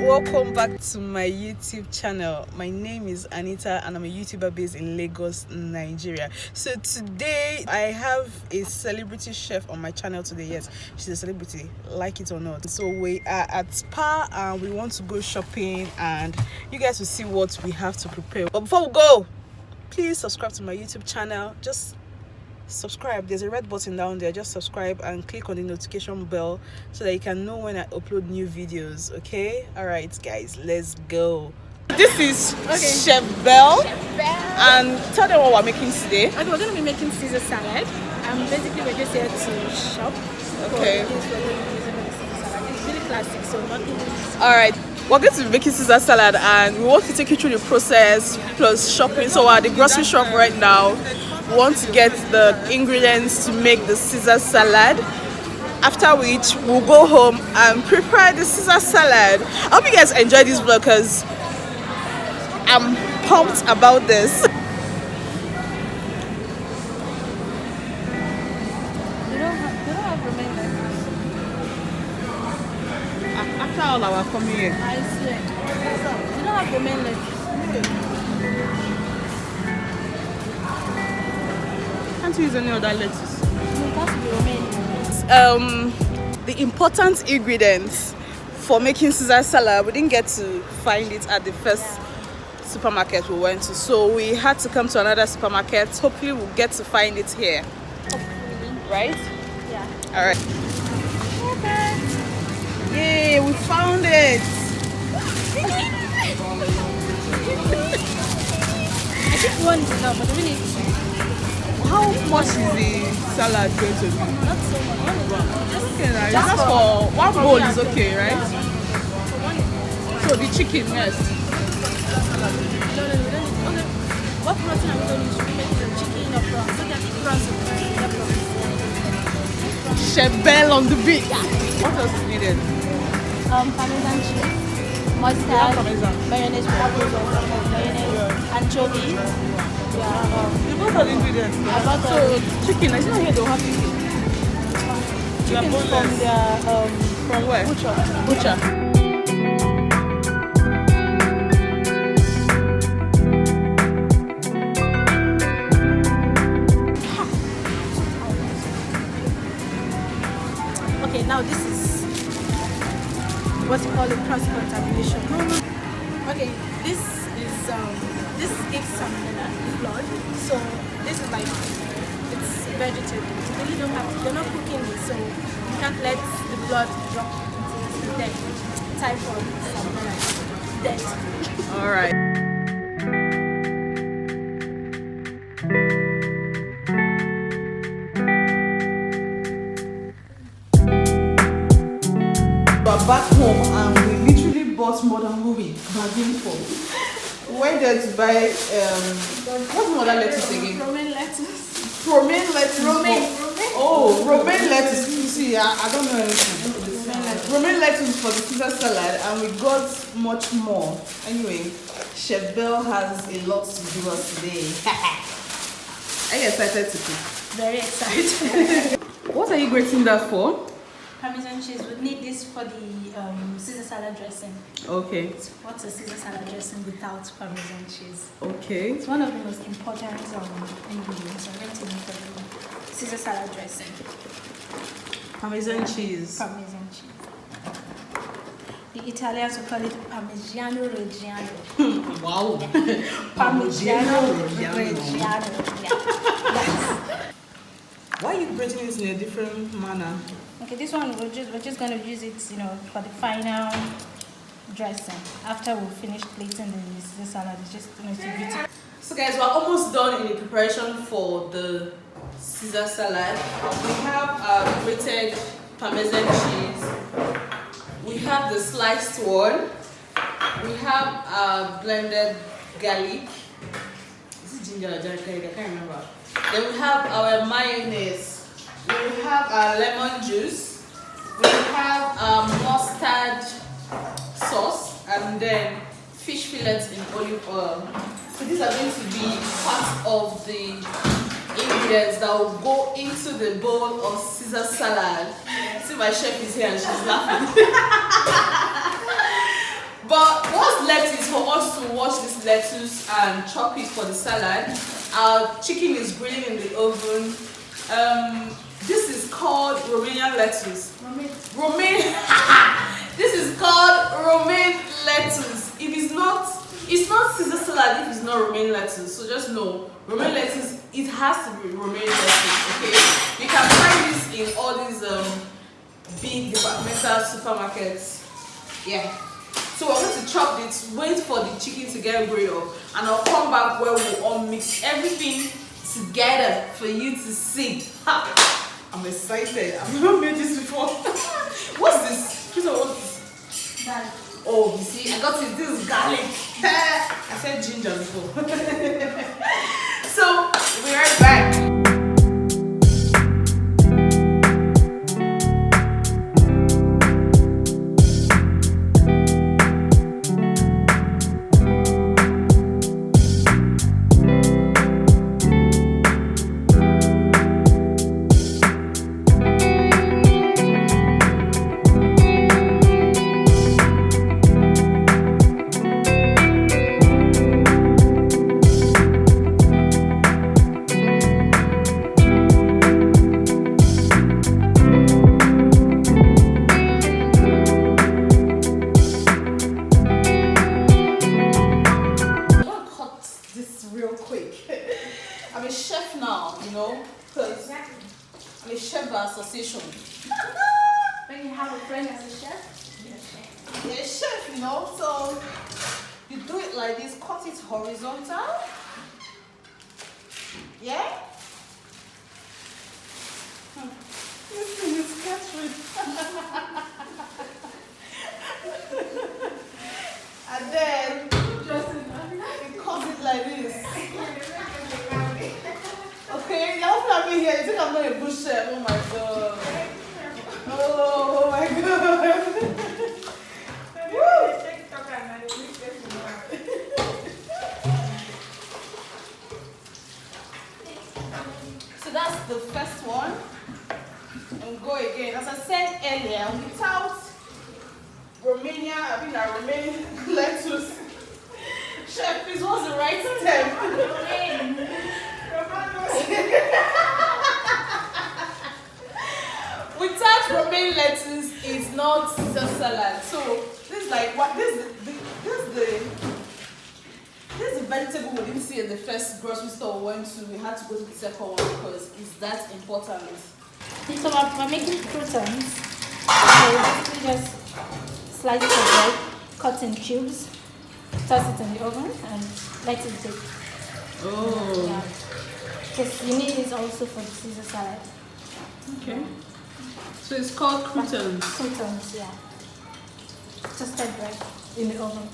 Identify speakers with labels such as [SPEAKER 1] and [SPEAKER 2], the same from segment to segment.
[SPEAKER 1] welcome back to my YouTube channel. My name is Anita and I'm a YouTuber based in Lagos, Nigeria. So today I have a celebrity chef on my channel today. Yes, she's a celebrity, like it or not. So we are at Spa and we want to go shopping and you guys will see what we have to prepare. But before we go, please subscribe to my YouTube channel. Just subscribe. There's a red button down there. Just subscribe and click on the notification bell so that you can know when I upload new videos. Okay, all right guys, let's go. This is Chef Belle. And tell them what we're making today.
[SPEAKER 2] Okay, we're going to be making Caesar salad. Basically we're just here to shop.
[SPEAKER 1] Okay,
[SPEAKER 2] It's really classic, so nothing is...
[SPEAKER 1] all right, we're going to be making Caesar salad and we want to take you through the process plus shopping. So we're at the grocery shop right now. We want to get the ingredients to make the Caesar salad, after which we'll go home and prepare the Caesar salad. I hope you guys enjoy this vlog because I'm pumped about this.
[SPEAKER 2] They don't have romaine lettuce.
[SPEAKER 1] After all our coming here,
[SPEAKER 2] I swear. They don't have romaine lettuce.
[SPEAKER 1] can't use any other lettuce.
[SPEAKER 2] It has to be romaine.
[SPEAKER 1] The important ingredients for making Caesar salad, we didn't get to find it at the first supermarket we went to, so we had to come to another supermarket. Hopefully we'll get to find it here.
[SPEAKER 2] Hopefully.
[SPEAKER 1] Right?
[SPEAKER 2] Yeah.
[SPEAKER 1] All right. Yay, we found it.
[SPEAKER 2] I think one is enough, but we need
[SPEAKER 1] How much is the salad going to be?
[SPEAKER 2] not so much.
[SPEAKER 1] Okay, now just for one bowl is okay, right? So the chicken, yes.
[SPEAKER 2] No, we don't need. Okay. What protein are we going to use? Should we make the chicken or prawns? Okay, I think prawns will be prawns.
[SPEAKER 1] Chef Belle on the beat. What else is needed?
[SPEAKER 2] Parmesan cheese, mustard, mayonnaise, mayonnaise, anchovy.
[SPEAKER 1] You bought all the ingredients. So chicken, I see not here they'll have chicken.
[SPEAKER 2] Chicken from their
[SPEAKER 1] From where? Butcher.
[SPEAKER 2] Okay, now this is what you call a cross contamination. Okay, this gives some blood. So this is like, it's vegetable. You really don't have to, you're not cooking it, so you can't let the blood drop into the dead. Typhoid, something like that. Dead.
[SPEAKER 1] All right. We're back home and we literally bought more than what we bargained for. We went there to buy what's the other lettuce again?
[SPEAKER 2] Romaine lettuce.
[SPEAKER 1] Romaine lettuce.
[SPEAKER 2] Romaine.
[SPEAKER 1] Oh, romaine lettuce. You see, I don't know anything. Romaine lettuce for the Caesar salad, and we got much more. Anyway, Chef Belle has a lot to give us today. Are you excited to cook?
[SPEAKER 2] Very excited.
[SPEAKER 1] What are you grating that for?
[SPEAKER 2] Parmesan cheese. We need this for the Caesar salad dressing.
[SPEAKER 1] Okay.
[SPEAKER 2] What's a Caesar salad dressing without Parmesan cheese?
[SPEAKER 1] Okay.
[SPEAKER 2] It's one of the most important ingredients. I'm going to make for the Caesar salad dressing.
[SPEAKER 1] Parmesan cheese.
[SPEAKER 2] Parmesan cheese. The Italians will call it Parmigiano Reggiano.
[SPEAKER 1] Wow.
[SPEAKER 2] Parmigiano Reggiano. Yeah. Yes.
[SPEAKER 1] Why are you grating it in a different manner?
[SPEAKER 2] Okay, this one we're just going to use it, for the final dressing. After we finish plating the Caesar salad, it's just to give it.
[SPEAKER 1] So guys, we're almost done in the preparation for the Caesar salad. We have grated Parmesan cheese. We have the sliced one. We have blended garlic. Is it ginger or garlic? I can't remember. Then we have our mayonnaise. We have our lemon juice. We have mustard sauce, and then fish fillets in olive oil. So these are going to be part of the ingredients that will go into the bowl of Caesar salad. See, my chef is here and she's laughing. But what's left is for us to wash this lettuce and chop it for the salad. Our chicken is grilling in the oven. This is called Romanian lettuce. Romaine. This is called romaine lettuce. If it's not Caesar salad if it's not romaine lettuce. So just know, romaine lettuce, it has to be romaine lettuce. Okay, you can find this in all these big departmental supermarkets. Yeah. So we're going to chop this, wait for the chicken to get grilled up, and I'll come back where we'll all mix everything together for you to see. Ha! I'm excited. I've never made this before. What's this? What's this?
[SPEAKER 2] Garlic.
[SPEAKER 1] Oh, you see, I got it. This is garlic. I said ginger before. So we'll be right back. I'm a chef now, you know, because I'm a chef by association.
[SPEAKER 2] When you have a friend as a chef?
[SPEAKER 1] You're a chef, you know, so you do it like this, cut it horizontal. Yeah? This thing is Catherine. And then you cut it like this. Okay, you're looking at me here. You think I'm not a bush chef? Oh my god. Oh my god. So that's the first one. And go again. As I said earlier, without Romanian lettuce. Chef, please, what's the right term? Without romaine lettuce, it's not Caesar salad. So this is like what this is the vegetable we didn't see in the first grocery store we went to. We had to go to the second one because it's that important.
[SPEAKER 2] So we're making croutons. So basically just slice it of bread, cut in cubes, toss it in the oven, and let it bake.
[SPEAKER 1] Oh.
[SPEAKER 2] Yeah. Because you need it also for the Caesar salad.
[SPEAKER 1] Okay. So it's called croutons.
[SPEAKER 2] Croutons, yeah. Toasted bread in the oven.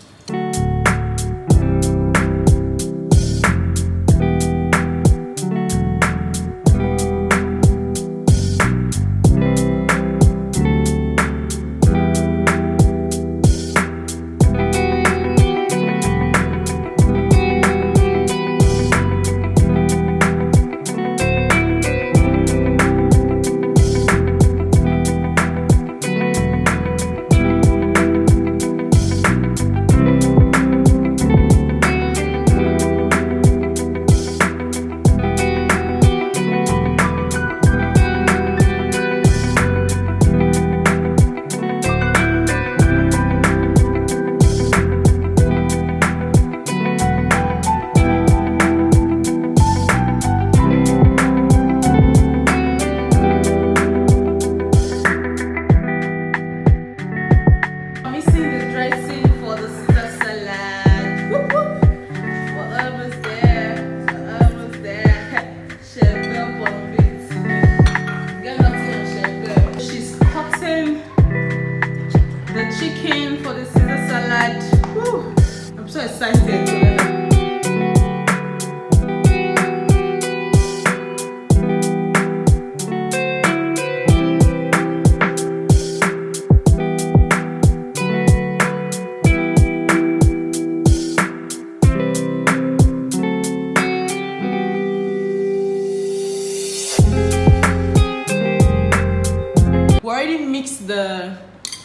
[SPEAKER 1] We already mixed the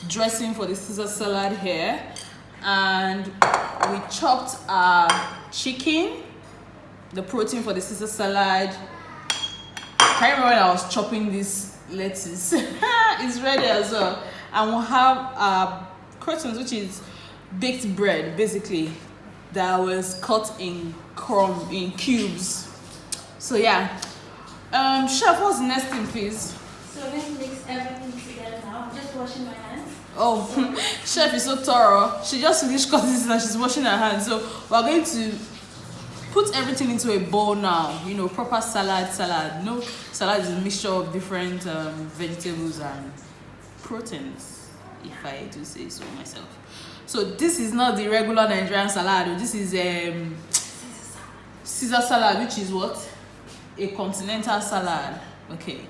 [SPEAKER 1] dressing for the Caesar salad here. and we chopped our chicken, the protein for the Caesar salad. I can't remember when I was chopping this lettuce. It's ready as well. And we'll have our croutons, which is baked bread basically, that was cut in cubes. So yeah. Chef, what's the next thing, please?
[SPEAKER 2] So let's mix everything together now. I'm just washing my hands.
[SPEAKER 1] Oh, Chef is so thorough. She just finished cutting this and she's washing her hands. So we're going to put everything into a bowl now. You know, proper salad. No, salad is a mixture of different vegetables and proteins, if I do say so myself. So this is not the regular Nigerian salad. This is Caesar salad, which is what? A continental salad. Okay.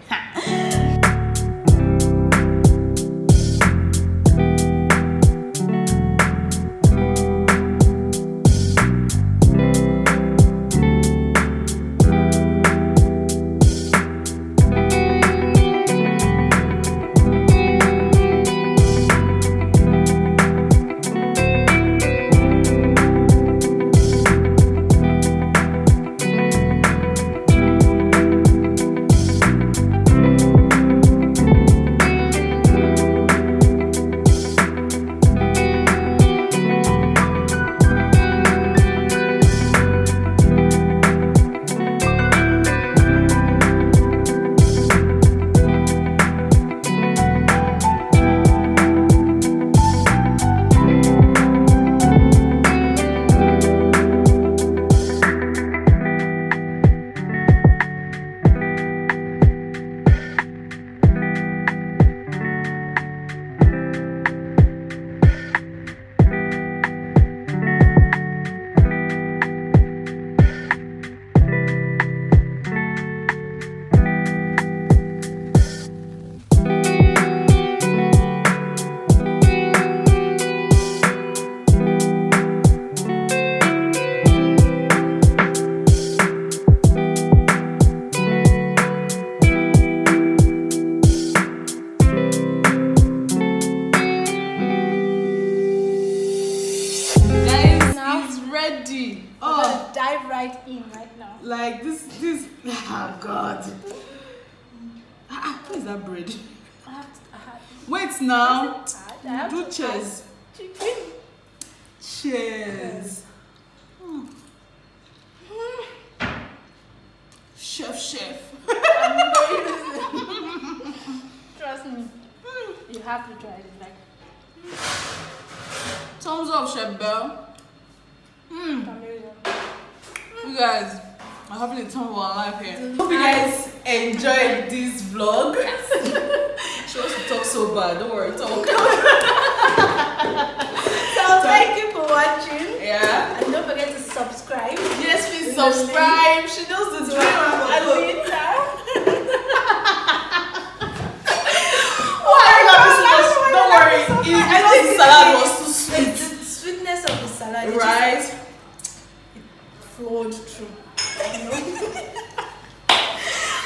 [SPEAKER 2] Dive right in right now.
[SPEAKER 1] Like this. Oh God. What is that bread? Wait now. Do cheers. Cheers. Chef.
[SPEAKER 2] Trust me. You have to try it. Like.
[SPEAKER 1] Thumbs up, Chef Belle. You guys are having a time of our life here. Hope you guys enjoyed this vlog. She wants to talk so bad. Don't worry, talk.
[SPEAKER 2] So thank you for watching.
[SPEAKER 1] Yeah.
[SPEAKER 2] And don't forget to subscribe.
[SPEAKER 1] Yes, please subscribe. She knows the drill. Don't worry. I know the salad was too sweet.
[SPEAKER 2] The sweetness of the salad.
[SPEAKER 1] Right.
[SPEAKER 2] Flowed through.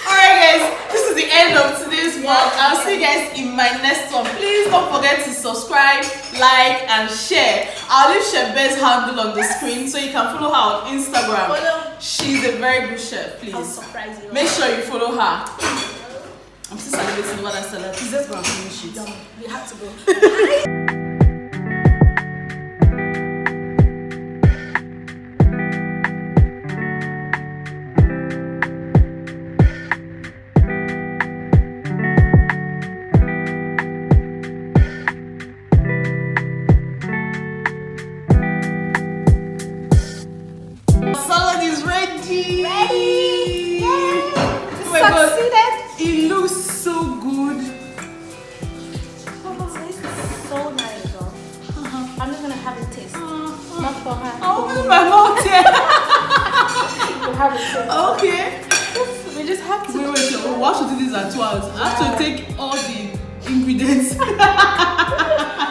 [SPEAKER 1] Alright guys, this is the end of today's vlog. I'll see you guys in my next one. Please don't forget to subscribe, like, and share. I'll leave Chef Belle's handle on the screen so you can follow her on Instagram. She's a very good chef, please.
[SPEAKER 2] I'll surprise you.
[SPEAKER 1] Make sure you follow her. I'm still celebrating what I salad. Please let's go and finish it.
[SPEAKER 2] We have to go.
[SPEAKER 1] It looks so good.
[SPEAKER 2] This is so nice though. I'm just gonna have a taste. Not for her.
[SPEAKER 1] I'll open my mouth here.
[SPEAKER 2] We'll have a taste.
[SPEAKER 1] Okay.
[SPEAKER 2] We just have to.
[SPEAKER 1] Wait, we have to do this at once. I have to take all the ingredients.